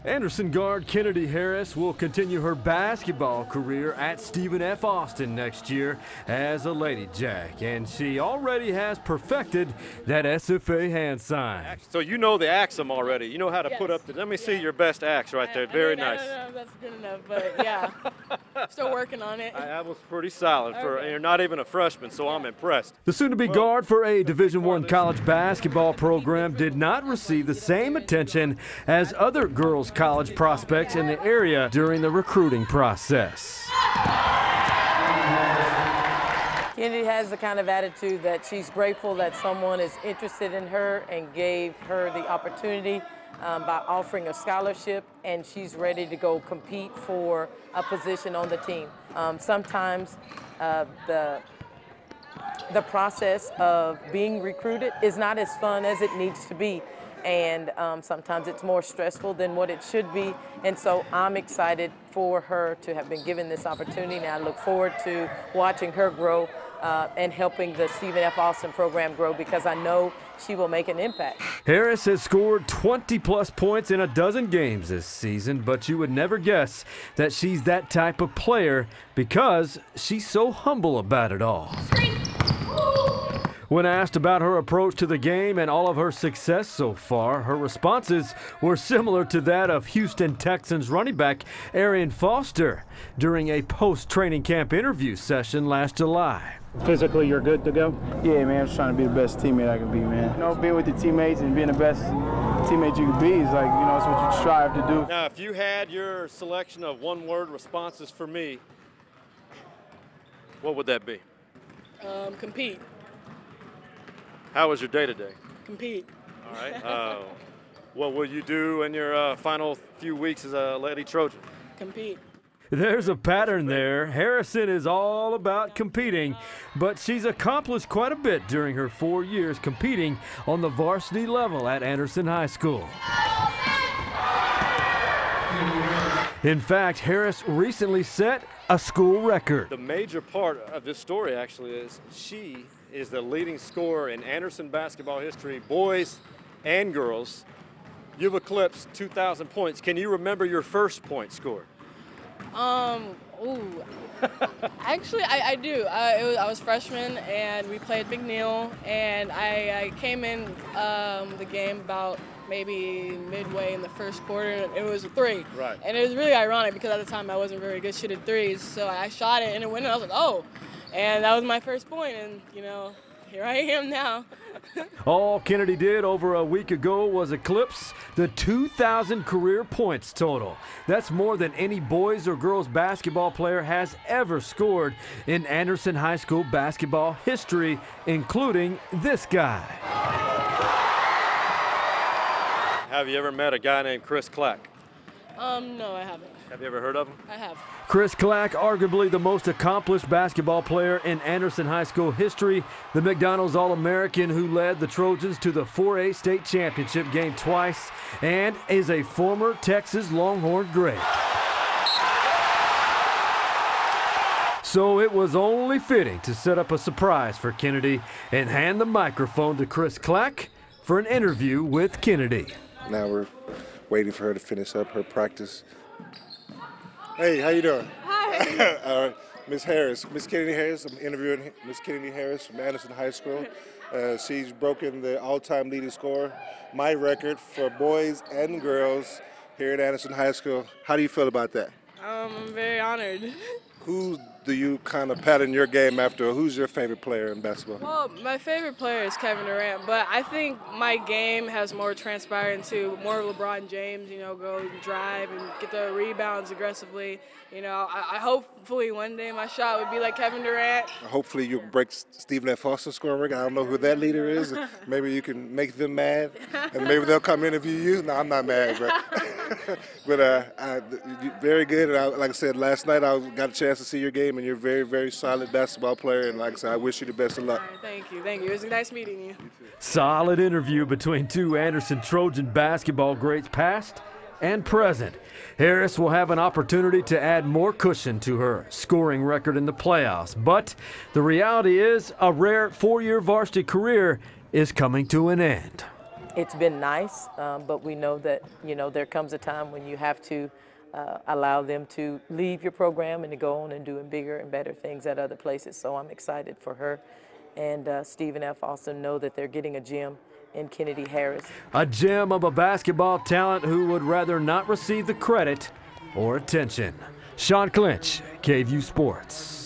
Anderson guard Kennedy Harris will continue her basketball career at Stephen F. Austin next year as a Ladyjack, and she already has perfected that SFA hand sign. So you know the Axum already. You know how to put up the, let me see your best axe right there. Very nice. I don't know if that's good enough, but yeah, still working on it. That was pretty solid. And you're not even a freshman, so I'm impressed. The soon-to-be guard for a Division I college basketball program did not receive the same attention as other girls' college prospects in the area during the recruiting process. Kennedy has the kind of attitude that she's grateful that someone is interested in her and gave her the opportunity by offering a scholarship, and she's ready to go compete for a position on the team. Sometimes the process of being recruited is not as fun as it needs to be. And sometimes it's more stressful than what it should be. And so I'm excited for her to have been given this opportunity, and I look forward to watching her grow and helping the Stephen F. Austin program grow, because I know she will make an impact. Harris has scored 20-plus points in a dozen games this season, but you would never guess that she's that type of player because she's so humble about it all. When asked about her approach to the game and all of her success so far, her responses were similar to that of Houston Texans running back Arian Foster during a post-training camp interview session last July. Physically, you're good to go? Yeah, man, I'm just trying to be the best teammate I can be, man. You know, being with your teammates and being the best teammate you can be is like, you know, it's what you strive to do. Now, if you had your selection of one-word responses for me, what would that be? Compete. How was your day today? Compete. All right. What will you do in your final few weeks as a Lady Trojan? Compete. There's a pattern there. Harrison is all about competing, but she's accomplished quite a bit during her 4 years competing on the varsity level at Anderson High School. In fact, Harris recently set a school record. The major part of this story actually is she is the leading scorer in Anderson basketball history, boys and girls. You've eclipsed 2,000 points. Can you remember your first point scored? Actually, I do. I was freshman, and we played McNeil, and I came in the game about maybe midway in the first quarter, and it was a three. Right. And it was really ironic because at the time I wasn't very good shooting threes, so I shot it and it went in. I was like, oh, and that was my first point, and you know, here I am now. All Kennedy did over a week ago was eclipse the 2,000 career points total. That's more than any boys or girls basketball player has ever scored in Anderson High School basketball history, including this guy. Have you ever met a guy named Kris Clack? No, I haven't. Have you ever heard of him? I have. Kris Clack, arguably the most accomplished basketball player in Anderson High School history, the McDonald's All-American who led the Trojans to the 4A state championship game twice, and is a former Texas Longhorn great. So it was only fitting to set up a surprise for Kennedy and hand the microphone to Kris Clack for an interview with Kennedy. Now we're waiting for her to finish up her practice. Hey, how you doing? Hi. All right, Miss Harris, Miss Kennedy Harris. I'm interviewing Miss Kennedy Harris from Anderson High School. She's broken the all-time leading scorer, my record for boys and girls here at Anderson High School. How do you feel about that? I'm very honored. Who do you kind of pattern your game after? Who's your favorite player in basketball? Well, my favorite player is Kevin Durant, but I think my game has more transpired into more LeBron James, you know, go drive and get the rebounds aggressively. You know, I hopefully one day my shot would be like Kevin Durant. Hopefully you'll break Stephen F. Austin's scoring record. I don't know who that leader is. Maybe you can make them mad, and maybe they'll come interview you. No, I'm not mad, but very good. And like I said, last night I got a chance to see your game, and you're a very, very solid basketball player. And like I said, I wish you the best of luck. All right, thank you, thank you. It was nice meeting you. Solid interview between two Anderson Trojan basketball greats past and present. Harris will have an opportunity to add more cushion to her scoring record in the playoffs, but the reality is a rare 4-year varsity career is coming to an end. it's been nice, but we know that, there comes a time when you have to allow them to leave your program and to go on and doing bigger and better things at other places. So I'm excited for her. And Steve and F also know that they're getting a gem in Kennedy Harris. A gem of a basketball talent who would rather not receive the credit or attention. Sean Clinch, KVUE Sports.